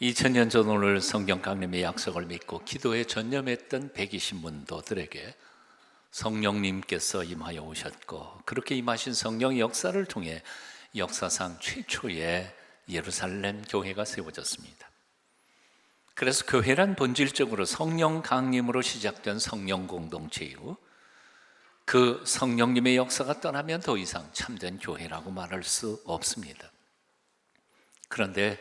2000년 전 오늘 성경 강림의 약속을 믿고 기도에 전념했던 120문도들에게 성령님께서 임하여 오셨고, 그렇게 임하신 성령의 역사를 통해 역사상 최초의 예루살렘 교회가 세워졌습니다. 그래서 교회란 본질적으로 성령 강림으로 시작된 성령 공동체 이후 그 성령님의 역사가 떠나면 더 이상 참된 교회라고 말할 수 없습니다. 그런데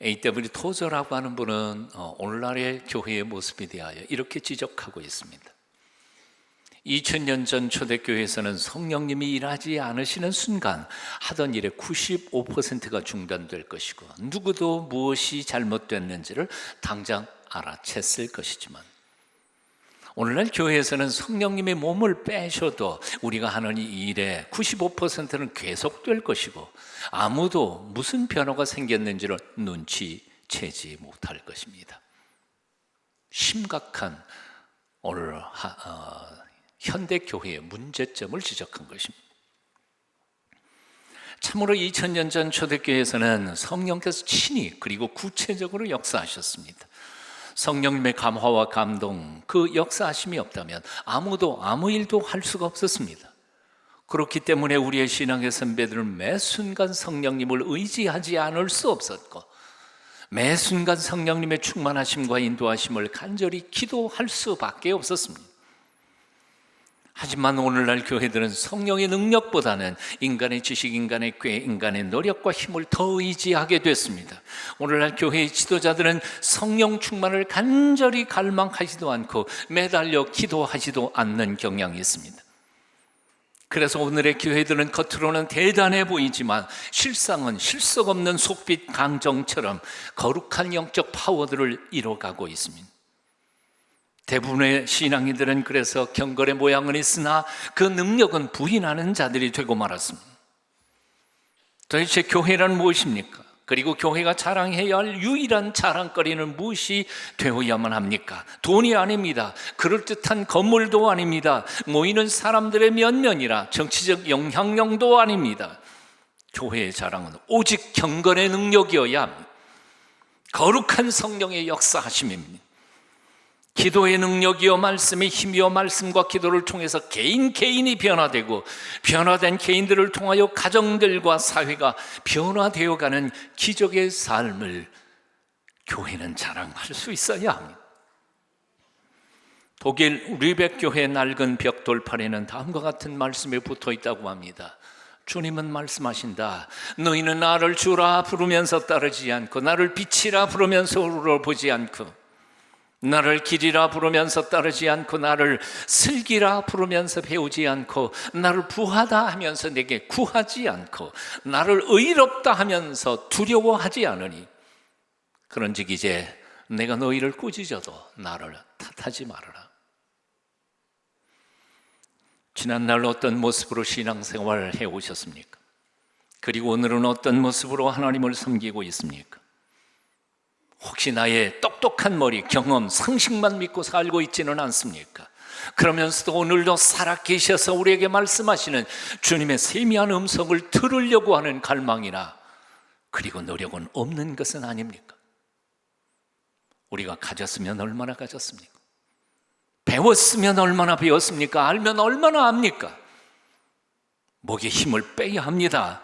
A.W. 토저라고 하는 분은 오늘날의 교회의 모습에 대하여 이렇게 지적하고 있습니다. 2000년 전 초대교회에서는 성령님이 일하지 않으시는 순간 하던 일의 95%가 중단될 것이고, 누구도 무엇이 잘못됐는지를 당장 알아챘을 것이지만, 오늘날 교회에서는 성령님의 몸을 빼셔도 우리가 하는 이 일의 95%는 계속될 것이고, 아무도 무슨 변화가 생겼는지를 눈치채지 못할 것입니다. 심각한 오늘 현대 교회의 문제점을 지적한 것입니다. 참으로 2000년 전 초대교회에서는 성령께서 친히 그리고 구체적으로 역사하셨습니다. 성령님의 감화와 감동, 그 역사하심이 없다면 아무도 아무 일도 할 수가 없었습니다. 그렇기 때문에 우리의 신앙의 선배들은 매 순간 성령님을 의지하지 않을 수 없었고, 매 순간 성령님의 충만하심과 인도하심을 간절히 기도할 수밖에 없었습니다. 하지만 오늘날 교회들은 성령의 능력보다는 인간의 지식, 인간의 꾀, 인간의 노력과 힘을 더 의지하게 됐습니다. 오늘날 교회의 지도자들은 성령 충만을 간절히 갈망하지도 않고 매달려 기도하지도 않는 경향이 있습니다. 그래서 오늘의 교회들은 겉으로는 대단해 보이지만 실상은 실속 없는 속빛 강정처럼 거룩한 영적 파워들을 이뤄가고 있습니다. 대부분의 신앙인들은 그래서 경건의 모양은 있으나 그 능력은 부인하는 자들이 되고 말았습니다. 도대체 교회란 무엇입니까? 그리고 교회가 자랑해야 할 유일한 자랑거리는 무엇이 되어야만 합니까? 돈이 아닙니다. 그럴듯한 건물도 아닙니다. 모이는 사람들의 면면이라 정치적 영향력도 아닙니다. 교회의 자랑은 오직 경건의 능력이어야 합니다. 거룩한 성령의 역사하심입니다. 기도의 능력이요 말씀의 힘이요 말씀과 기도를 통해서 개인이 변화되고, 변화된 개인들을 통하여 가정들과 사회가 변화되어가는 기적의 삶을 교회는 자랑할 수 있어야 합니다. 독일 르벡 교회 낡은 벽 돌판에는 다음과 같은 말씀이 붙어 있다고 합니다. 주님은 말씀하신다. 너희는 나를 주라 부르면서 따르지 않고, 나를 빛이라 부르면서 우러보지 않고, 나를 길이라 부르면서 따르지 않고, 나를 슬기라 부르면서 배우지 않고, 나를 부하다 하면서 내게 구하지 않고, 나를 의롭다 하면서 두려워하지 않으니, 그런즉 이제 내가 너희를 꾸짖어도 나를 탓하지 말아라. 지난날 어떤 모습으로 신앙생활을 해오셨습니까? 그리고 오늘은 어떤 모습으로 하나님을 섬기고 있습니까? 혹시 나의 똑똑한 머리, 경험, 상식만 믿고 살고 있지는 않습니까? 그러면서도 오늘도 살아계셔서 우리에게 말씀하시는 주님의 세미한 음성을 들으려고 하는 갈망이나 그리고 노력은 없는 것은 아닙니까? 우리가 가졌으면 얼마나 가졌습니까? 배웠으면 얼마나 배웠습니까? 알면 얼마나 압니까? 목에 힘을 빼야 합니다.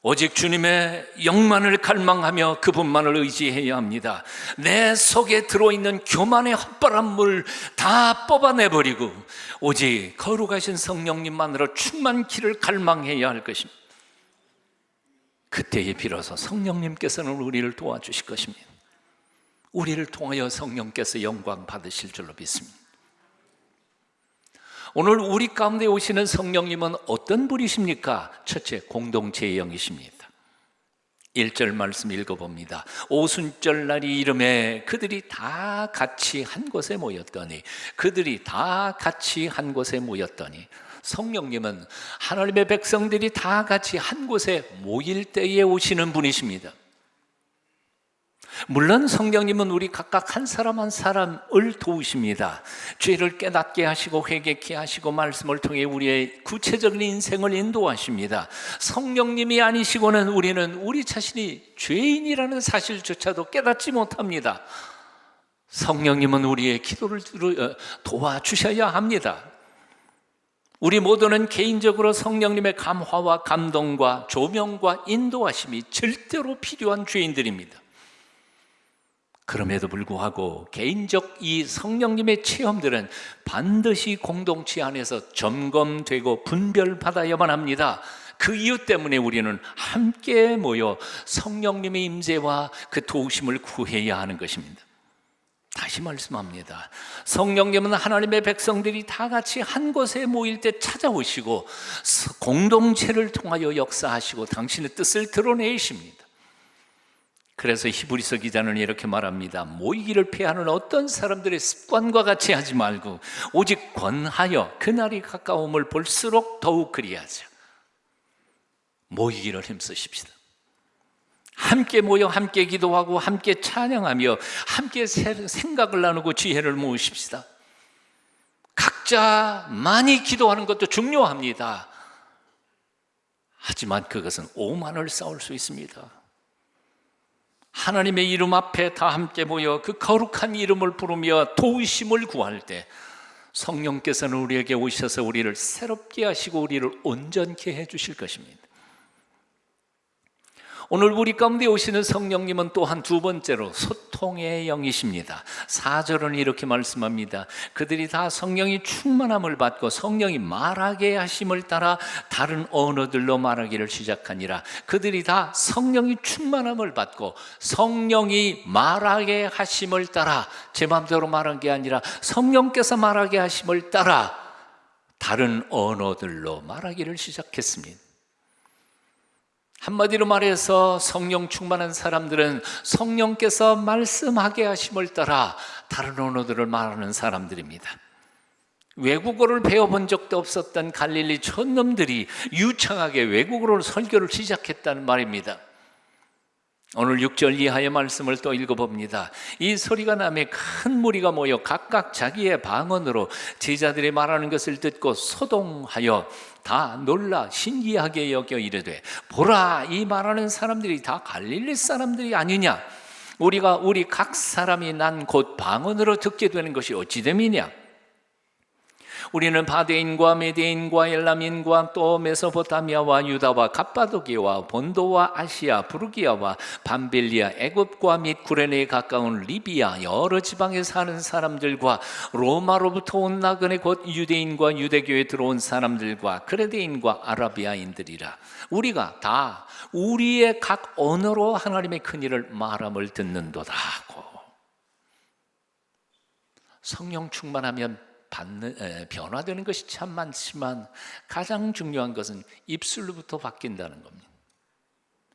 오직 주님의 영만을 갈망하며 그분만을 의지해야 합니다. 내 속에 들어있는 교만의 헛바람물 다 뽑아내버리고 오직 거룩하신 성령님만으로 충만키를 갈망해야 할 것입니다. 그때에 비로소 성령님께서는 우리를 도와주실 것입니다. 우리를 통하여 성령께서 영광 받으실 줄로 믿습니다. 오늘 우리 가운데 오시는 성령님은 어떤 분이십니까? 첫째, 공동체의 영이십니다. 1절 말씀 읽어봅니다. 오순절날이 이름에 그들이 다 같이 한 곳에 모였더니, 그들이 다 같이 한 곳에 모였더니, 성령님은 하나님의 백성들이 다 같이 한 곳에 모일 때에 오시는 분이십니다. 물론 성령님은 우리 각각 한 사람 한 사람을 도우십니다. 죄를 깨닫게 하시고 회개케 하시고 말씀을 통해 우리의 구체적인 인생을 인도하십니다. 성령님이 아니시고는 우리는 우리 자신이 죄인이라는 사실조차도 깨닫지 못합니다. 성령님은 우리의 기도를 도와주셔야 합니다. 우리 모두는 개인적으로 성령님의 감화와 감동과 조명과 인도하심이 절대로 필요한 죄인들입니다. 그럼에도 불구하고 개인적 이 성령님의 체험들은 반드시 공동체 안에서 점검되고 분별받아야만 합니다. 그 이유 때문에 우리는 함께 모여 성령님의 임재와 그 도우심을 구해야 하는 것입니다. 다시 말씀합니다. 성령님은 하나님의 백성들이 다 같이 한 곳에 모일 때 찾아오시고 공동체를 통하여 역사하시고 당신의 뜻을 드러내십니다. 그래서 히브리서 기자는 이렇게 말합니다. 모이기를 패하는 어떤 사람들의 습관과 같이 하지 말고 오직 권하여 그날이 가까움을 볼수록 더욱 그리하자. 모이기를 힘쓰십시다. 함께 모여 함께 기도하고 함께 찬양하며 함께 생각을 나누고 지혜를 모으십시다. 각자 많이 기도하는 것도 중요합니다. 하지만 그것은 오만을 쌓을 수 있습니다. 하나님의 이름 앞에 다 함께 모여 그 거룩한 이름을 부르며 도우심을 구할 때 성령께서는 우리에게 오셔서 우리를 새롭게 하시고 우리를 온전케 해주실 것입니다. 오늘 우리 가운데 오시는 성령님은 또한 두 번째로 소통의 영이십니다. 4절은 이렇게 말씀합니다. 그들이 다 성령이 충만함을 받고 성령이 말하게 하심을 따라 다른 언어들로 말하기를 시작하니라. 그들이 다 성령이 충만함을 받고 성령이 말하게 하심을 따라, 제 마음대로 말한 게 아니라 성령께서 말하게 하심을 따라 다른 언어들로 말하기를 시작했습니다. 한마디로 말해서 성령 충만한 사람들은 성령께서 말씀하게 하심을 따라 다른 언어들을 말하는 사람들입니다. 외국어를 배워본 적도 없었던 갈릴리 촌놈들이 유창하게 외국어로 설교를 시작했다는 말입니다. 오늘 6절 이하의 말씀을 또 읽어봅니다. 이 소리가 나매 큰 무리가 모여 각각 자기의 방언으로 제자들이 말하는 것을 듣고 소동하여 다 놀라 신기하게 여겨 이르되, 보라, 이 말하는 사람들이 다 갈릴리 사람들이 아니냐? 우리가 우리 각 사람이 난 곧 방언으로 듣게 되는 것이 어찌 됨이냐? 우리는 바데인과 메데인과 엘람인과 또 메소포타미아와 유다와 갑바도기와 본도와 아시아, 부르기아와 밤빌리아, 애굽과 및 구레네에 가까운 리비아 여러 지방에 사는 사람들과 로마로부터 온 나그네 곧 유대인과 유대교에 들어온 사람들과 크레데인과 아라비아인들이라. 우리가 다 우리의 각 언어로 하나님의 큰일을 말함을 듣는도다 하고. 성령 충만하면 변화되는 것이 참 많지만 가장 중요한 것은 입술로부터 바뀐다는 겁니다.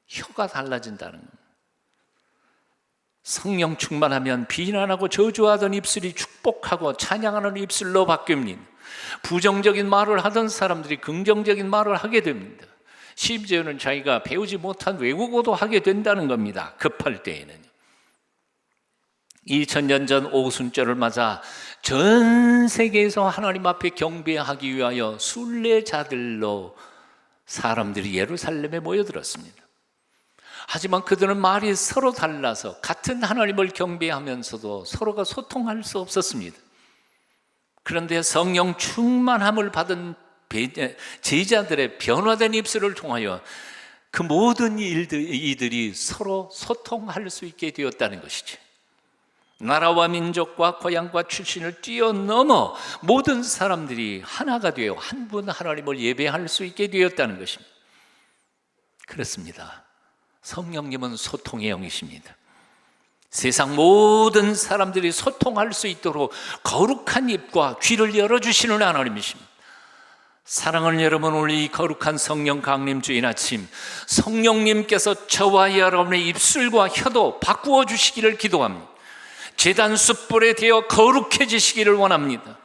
혀가 달라진다는 겁니다. 성령 충만하면 비난하고 저주하던 입술이 축복하고 찬양하는 입술로 바뀝니다. 부정적인 말을 하던 사람들이 긍정적인 말을 하게 됩니다. 심지어는 자기가 배우지 못한 외국어도 하게 된다는 겁니다. 급할 때에는. 2000년 전 오순절을 맞아 전 세계에서 하나님 앞에 경배하기 위하여 순례자들로 사람들이 예루살렘에 모여들었습니다. 하지만 그들은 말이 서로 달라서 같은 하나님을 경배하면서도 서로가 소통할 수 없었습니다. 그런데 성령 충만함을 받은 제자들의 변화된 입술을 통하여 그 모든 이들이 서로 소통할 수 있게 되었다는 것이죠. 나라와 민족과 고향과 출신을 뛰어넘어 모든 사람들이 하나가 되어 한 분 하나님을 예배할 수 있게 되었다는 것입니다. 그렇습니다. 성령님은 소통의 영이십니다. 세상 모든 사람들이 소통할 수 있도록 거룩한 입과 귀를 열어주시는 하나님이십니다. 사랑하는 여러분, 오늘 이 거룩한 성령 강림 주일 아침 성령님께서 저와 여러분의 입술과 혀도 바꾸어 주시기를 기도합니다. 제단 숯불에 되어 거룩해지시기를 원합니다.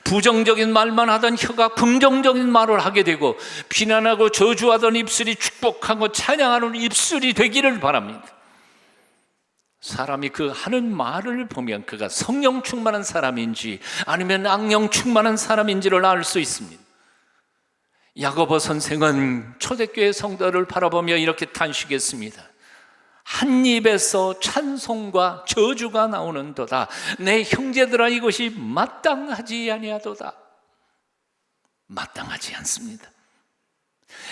부정적인 말만 하던 혀가 긍정적인 말을 하게 되고 비난하고 저주하던 입술이 축복하고 찬양하는 입술이 되기를 바랍니다. 사람이 그 하는 말을 보면 그가 성령 충만한 사람인지 아니면 악령 충만한 사람인지를 알 수 있습니다. 야고보 선생은 초대교회 성도를 바라보며 이렇게 탄식했습니다. 한 입에서 찬송과 저주가 나오는도다. 내 형제들아, 이것이 마땅하지 아니하도다. 마땅하지 않습니다.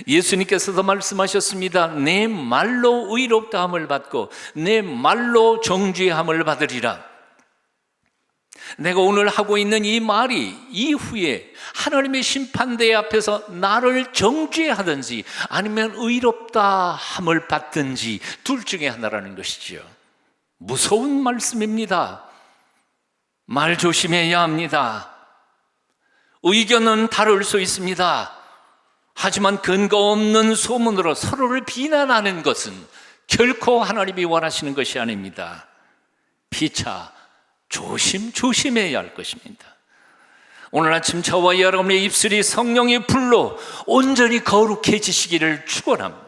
예수님께서도 말씀하셨습니다. 내 말로 의롭다함을 받고 내 말로 정죄함을 받으리라. 내가 오늘 하고 있는 이 말이 이후에 하나님의 심판대 앞에서 나를 정죄하든지 아니면 의롭다함을 받든지 둘 중에 하나라는 것이죠. 무서운 말씀입니다. 말 조심해야 합니다. 의견은 다를 수 있습니다. 하지만 근거 없는 소문으로 서로를 비난하는 것은 결코 하나님이 원하시는 것이 아닙니다. 피차 조심해야 할 것입니다. 오늘 아침 저와 여러분의 입술이 성령의 불로 온전히 거룩해지시기를 축원합니다.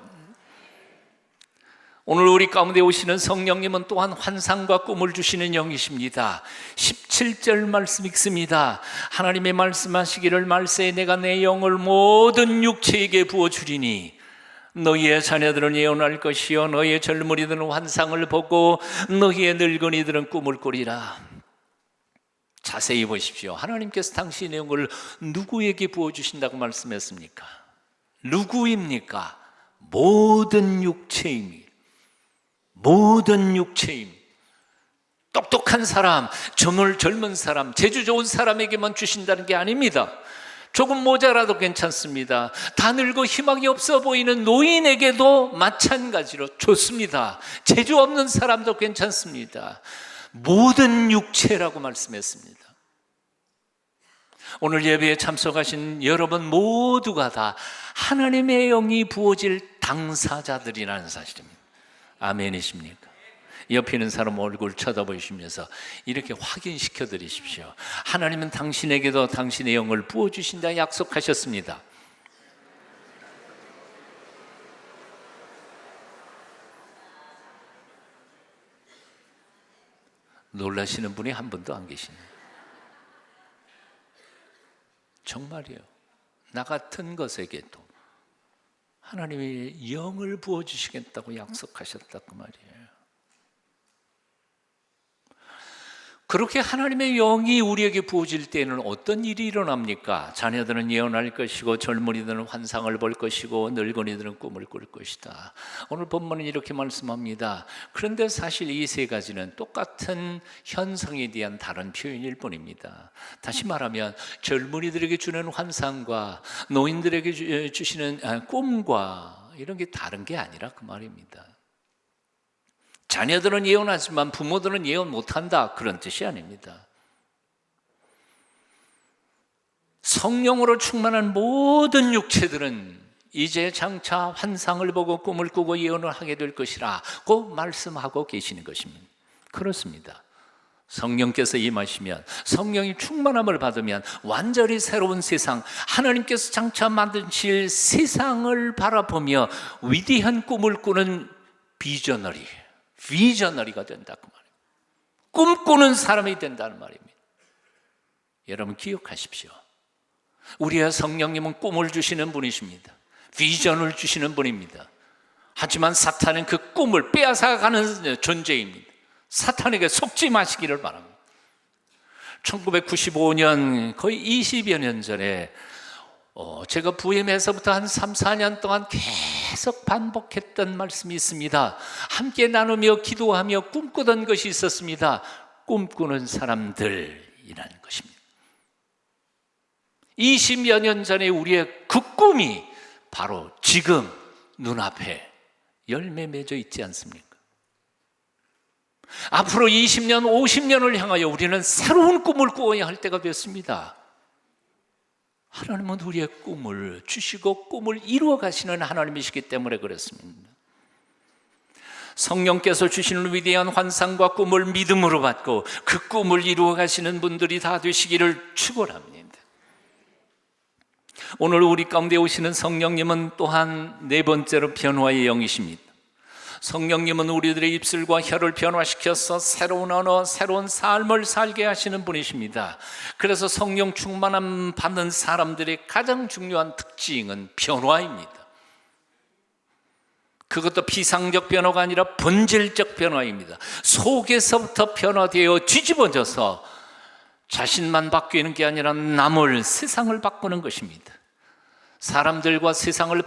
오늘 우리 가운데 오시는 성령님은 또한 환상과 꿈을 주시는 영이십니다. 17절 말씀 읽습니다. 하나님의 말씀하시기를 말세에 내가 내 영을 모든 육체에게 부어주리니 너희의 자녀들은 예언할 것이요 너희의 젊은이들은 환상을 보고 너희의 늙은이들은 꿈을 꾸리라. 자세히 보십시오. 하나님께서 당신의 영을 누구에게 부어주신다고 말씀했습니까? 누구입니까? 모든 육체입니다. 모든 육체입니다. 똑똑한 사람, 젊은 사람, 재주 좋은 사람에게만 주신다는 게 아닙니다. 조금 모자라도 괜찮습니다. 다 늙고 희망이 없어 보이는 노인에게도 마찬가지로 좋습니다. 재주 없는 사람도 괜찮습니다. 모든 육체라고 말씀했습니다. 오늘 예배에 참석하신 여러분 모두가 다 하나님의 영이 부어질 당사자들이라는 사실입니다. 아멘이십니까? 옆에 있는 사람 얼굴 쳐다보시면서 이렇게 확인시켜 드리십시오. 하나님은 당신에게도 당신의 영을 부어주신다 약속하셨습니다. 놀라시는 분이 한 분도 안 계시네요. 정말이에요. 나 같은 것에게도 하나님이 영을 부어주시겠다고 약속하셨다고 말이에요. 그렇게 하나님의 영이 우리에게 부어질 때에는 어떤 일이 일어납니까? 자녀들은 예언할 것이고 젊은이들은 환상을 볼 것이고 늙은이들은 꿈을 꿀 것이다. 오늘 본문은 이렇게 말씀합니다. 그런데 사실 이 세 가지는 똑같은 현상에 대한 다른 표현일 뿐입니다. 다시 말하면 젊은이들에게 주는 환상과 노인들에게 주시는 꿈과 이런 게 다른 게 아니라 그 말입니다. 자녀들은 예언하지만 부모들은 예언 못한다, 그런 뜻이 아닙니다. 성령으로 충만한 모든 육체들은 이제 장차 환상을 보고 꿈을 꾸고 예언을 하게 될 것이라고 말씀하고 계시는 것입니다. 그렇습니다. 성령께서 임하시면, 성령이 충만함을 받으면 완전히 새로운 세상, 하나님께서 장차 만드실 세상을 바라보며 위대한 꿈을 꾸는 비저너리가 된다고 말입니다. 꿈꾸는 사람이 된다는 말입니다. 여러분 기억하십시오. 우리의 성령님은 꿈을 주시는 분이십니다. 비전을 주시는 분입니다. 하지만 사탄은 그 꿈을 빼앗아가는 존재입니다. 사탄에게 속지 마시기를 바랍니다. 1995년 거의 20여 년 전에 제가 부임해서부터 한 3, 4년 동안 계속 반복했던 말씀이 있습니다. 함께 나누며 기도하며 꿈꾸던 것이 있었습니다. 꿈꾸는 사람들이라는 것입니다. 20여 년 전에 우리의 그 꿈이 바로 지금 눈앞에 열매 맺어 있지 않습니까? 앞으로 20년, 50년을 향하여 우리는 새로운 꿈을 꾸어야 할 때가 됐습니다. 하나님은 우리의 꿈을 주시고 꿈을 이루어 가시는 하나님이시기 때문에 그렇습니다. 성령께서 주시는 위대한 환상과 꿈을 믿음으로 받고 그 꿈을 이루어 가시는 분들이 다 되시기를 축원합니다. 오늘 우리 가운데 오시는 성령님은 또한 네 번째로 변화의 영이십니다. 성령님은 우리들의 입술과 혀를 변화시켜서 새로운 언어, 새로운 삶을 살게 하시는 분이십니다. 그래서 성령 충만함 받는 사람들의 가장 중요한 특징은 변화입니다. 그것도 비상적 변화가 아니라 본질적 변화입니다. 속에서부터 변화되어 뒤집어져서 자신만 바뀌는 게 아니라 남을, 세상을 바꾸는 것입니다. 사람들과 세상을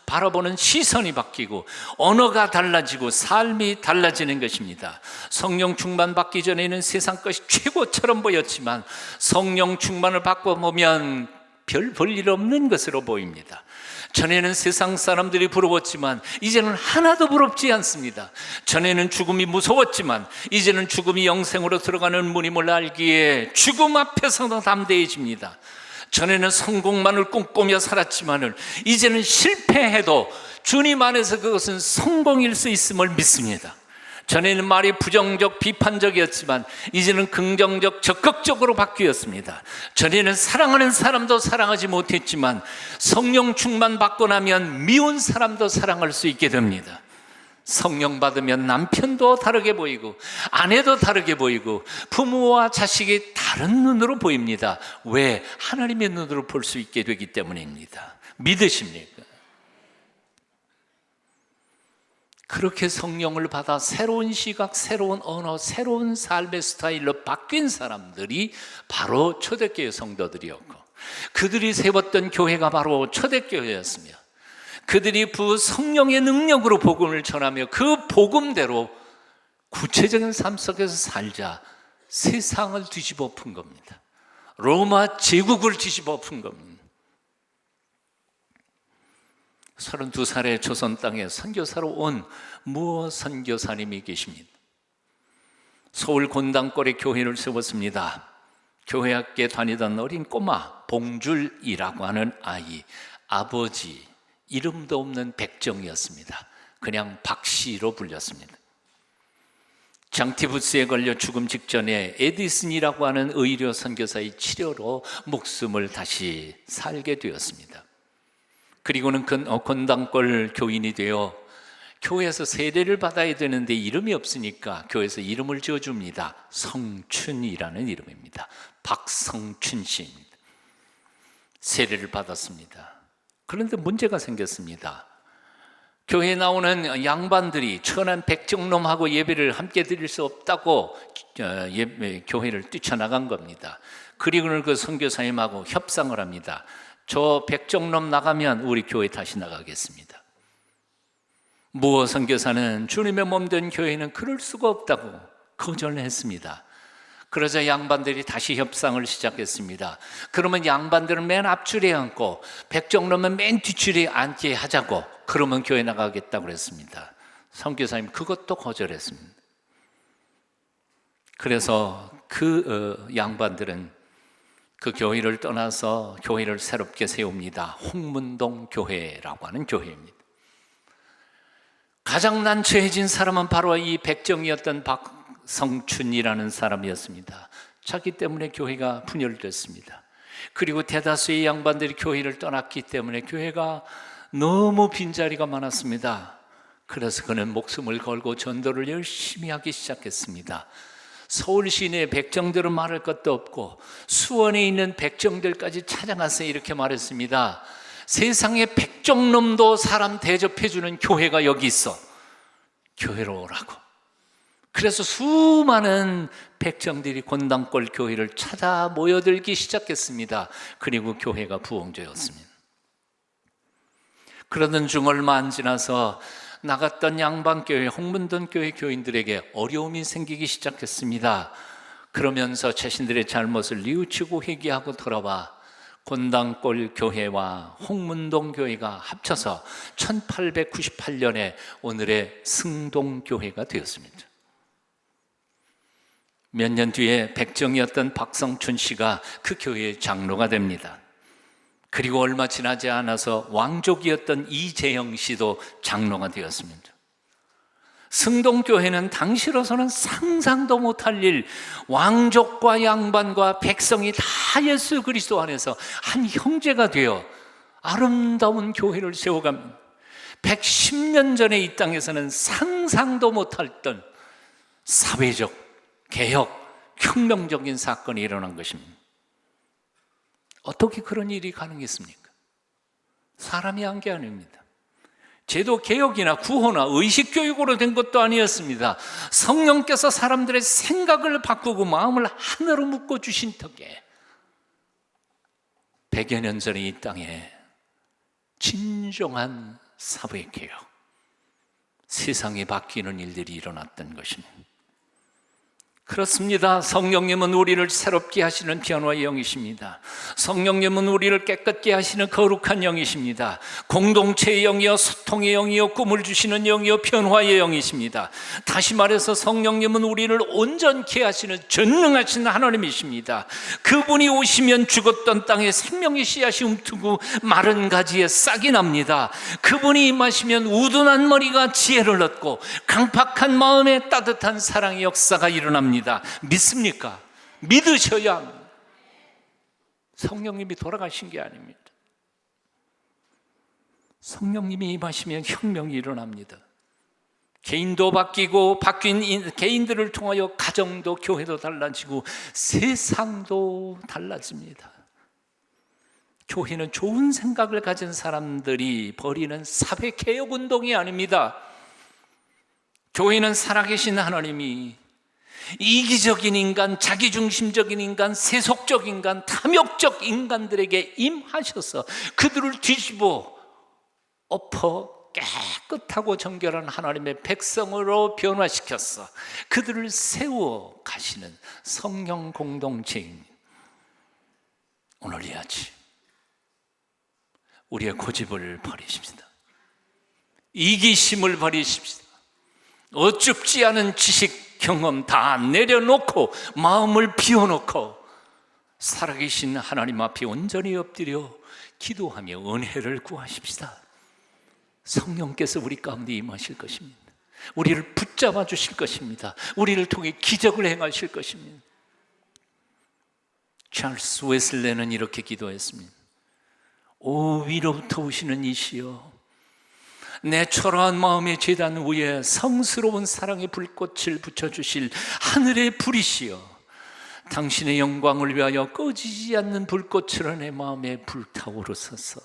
바라보는 시선이 바뀌고 언어가 달라지고 삶이 달라지는 것입니다. 성령 충만 받기 전에는 세상 것이 최고처럼 보였지만 성령 충만을 받고 보면 별 볼일 없는 것으로 보입니다. 전에는 세상 사람들이 부러웠지만 이제는 하나도 부럽지 않습니다. 전에는 죽음이 무서웠지만 이제는 죽음이 영생으로 들어가는 문임을 알기에 죽음 앞에서도 담대해집니다. 전에는 성공만을 꿈꾸며 살았지만 이제는 실패해도 주님 안에서 그것은 성공일 수 있음을 믿습니다. 전에는 말이 부정적, 비판적이었지만 이제는 긍정적, 적극적으로 바뀌었습니다. 전에는 사랑하는 사람도 사랑하지 못했지만 성령 충만 받고 나면 미운 사람도 사랑할 수 있게 됩니다. 성령 받으면 남편도 다르게 보이고 아내도 다르게 보이고 부모와 자식이 다른 눈으로 보입니다. 왜? 하나님의 눈으로 볼 수 있게 되기 때문입니다. 믿으십니까? 그렇게 성령을 받아 새로운 시각, 새로운 언어, 새로운 삶의 스타일로 바뀐 사람들이 바로 초대교회 성도들이었고 그들이 세웠던 교회가 바로 초대교회였으며 그들이 그 성령의 능력으로 복음을 전하며 그 복음대로 구체적인 삶 속에서 살자 세상을 뒤집어 푼 겁니다. 로마 제국을 뒤집어 푼 겁니다. 32살의 조선 땅에 선교사로 온 무어 선교사님이 계십니다. 서울 곤당골에 교회를 세웠습니다. 교회 학교에 다니던 어린 꼬마 봉줄이라고 하는 아이, 아버지 이름도 없는 백정이었습니다. 그냥 박씨로 불렸습니다. 장티푸스에 걸려 죽음 직전에 에디슨이라고 하는 의료 선교사의 치료로 목숨을 다시 살게 되었습니다. 그리고는 곤당골 교인이 되어 교회에서 세례를 받아야 되는데 이름이 없으니까 교회에서 이름을 지어줍니다. 성춘이라는 이름입니다. 박성춘 씨입니다. 세례를 받았습니다. 그런데 문제가 생겼습니다. 교회에 나오는 양반들이 천한 백정놈하고 예배를 함께 드릴 수 없다고 교회를 뛰쳐나간 겁니다. 그리고는 그 선교사님하고 협상을 합니다. 저 백정놈 나가면 우리 교회 다시 나가겠습니다. 무어 선교사는 주님의 몸된 교회는 그럴 수가 없다고 거절을 했습니다. 그러자 양반들이 다시 협상을 시작했습니다. 그러면 양반들은 맨 앞줄에 앉고 백정놈은 맨 뒷줄에 앉게 하자고, 그러면 교회 나가겠다고 그랬습니다. 선교사님 그것도 거절했습니다. 그래서 그 양반들은 그 교회를 떠나서 교회를 새롭게 세웁니다. 홍문동 교회라고 하는 교회입니다. 가장 난처해진 사람은 바로 이 백정이었던 박성춘이라는 사람이었습니다. 자기 때문에 교회가 분열됐습니다. 그리고 대다수의 양반들이 교회를 떠났기 때문에 교회가 너무 빈자리가 많았습니다. 그래서 그는 목숨을 걸고 전도를 열심히 하기 시작했습니다. 서울 시내 백정들은 말할 것도 없고 수원에 있는 백정들까지 찾아가서 이렇게 말했습니다. 세상에 백정놈도 사람 대접해주는 교회가 여기 있어. 교회로 오라고. 그래서 수많은 백정들이 곤당골 교회를 찾아 모여들기 시작했습니다. 그리고 교회가 부흥되었습니다. 그러던 중 얼마 안 지나서 나갔던 양반교회, 홍문동 교회 교인들에게 어려움이 생기기 시작했습니다. 그러면서 자신들의 잘못을 뉘우치고 회개하고 돌아와 곤당골 교회와 홍문동 교회가 합쳐서 1898년에 오늘의 승동교회가 되었습니다. 몇 년 뒤에 백정이었던 박성춘 씨가 그 교회의 장로가 됩니다. 그리고 얼마 지나지 않아서 왕족이었던 이재영 씨도 장로가 되었습니다. 승동교회는 당시로서는 상상도 못할 일, 왕족과 양반과 백성이 다 예수 그리스도 안에서 한 형제가 되어 아름다운 교회를 세워갑니다. 110년 전에 이 땅에서는 상상도 못했던 사회적 개혁, 혁명적인 사건이 일어난 것입니다. 어떻게 그런 일이 가능했습니까? 사람이 한 게 아닙니다. 제도 개혁이나 구호나 의식 교육으로 된 것도 아니었습니다. 성령께서 사람들의 생각을 바꾸고 마음을 하나로 묶어 주신 덕에 100여 년 전에 이 땅에 진정한 사회 개혁, 세상이 바뀌는 일들이 일어났던 것입니다. 그렇습니다. 성령님은 우리를 새롭게 하시는 변화의 영이십니다. 성령님은 우리를 깨끗게 하시는 거룩한 영이십니다. 공동체의 영이요, 소통의 영이요, 꿈을 주시는 영이요, 변화의 영이십니다. 다시 말해서 성령님은 우리를 온전케 하시는 전능하신 하나님이십니다. 그분이 오시면 죽었던 땅에 생명의 씨앗이 움트고 마른 가지에 싹이 납니다. 그분이 임하시면 우둔한 머리가 지혜를 얻고 강팍한 마음에 따뜻한 사랑의 역사가 일어납니다. 믿습니까? 믿으셔야 합니다. 성령님이 돌아가신 게 아닙니다. 성령님이 임하시면 혁명이 일어납니다. 개인도 바뀌고 바뀐 개인들을 통하여 가정도 교회도 달라지고 세상도 달라집니다. 교회는 좋은 생각을 가진 사람들이 벌이는 사회개혁운동이 아닙니다. 교회는 살아계신 하나님이 이기적인 인간, 자기중심적인 인간, 세속적 인간, 탐욕적 인간들에게 임하셔서 그들을 뒤집어 엎어 깨끗하고 정결한 하나님의 백성으로 변화시켜서 그들을 세워 가시는 성령 공동체인 오늘 이 아침 우리의 고집을 버리십시다. 이기심을 버리십시다. 어줍지 않은 지식 경험 다 내려놓고 마음을 비워놓고 살아계신 하나님 앞에 온전히 엎드려 기도하며 은혜를 구하십시다. 성령께서 우리 가운데 임하실 것입니다. 우리를 붙잡아 주실 것입니다. 우리를 통해 기적을 행하실 것입니다. 찰스 웨슬레는 이렇게 기도했습니다. 오 위로부터 오시는 이시여, 내 초라한 마음의 제단 위에 성스러운 사랑의 불꽃을 붙여주실 하늘의 불이시여, 당신의 영광을 위하여 꺼지지 않는 불꽃으로 내 마음에 불타오르소서.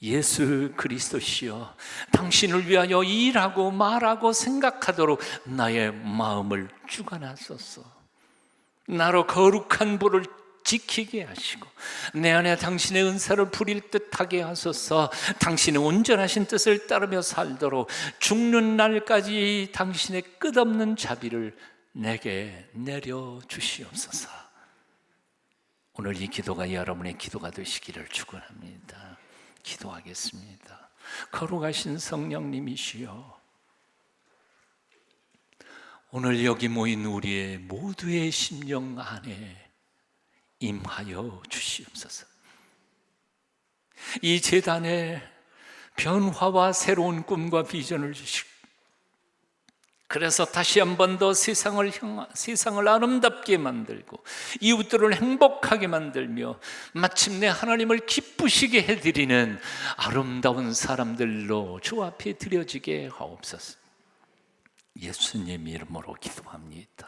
예수 그리스도시여, 당신을 위하여 일하고 말하고 생각하도록 나의 마음을 주관하소서. 나로 거룩한 불을 지키게 하시고 내 안에 당신의 은사를 부릴 듯하게 하소서. 당신의 온전하신 뜻을 따르며 살도록 죽는 날까지 당신의 끝없는 자비를 내게 내려주시옵소서. 오늘 이 기도가 여러분의 기도가 되시기를 축원합니다. 기도하겠습니다. 거룩하신 성령님이시여, 오늘 여기 모인 우리의 모두의 심령 안에 임하여 주시옵소서. 이 제단에 변화와 새로운 꿈과 비전을 주시고, 그래서 다시 한 번 더 세상을 아름답게 만들고 이웃들을 행복하게 만들며 마침내 하나님을 기쁘시게 해드리는 아름다운 사람들로 주 앞에 드려지게 하옵소서. 예수님 이름으로 기도합니다.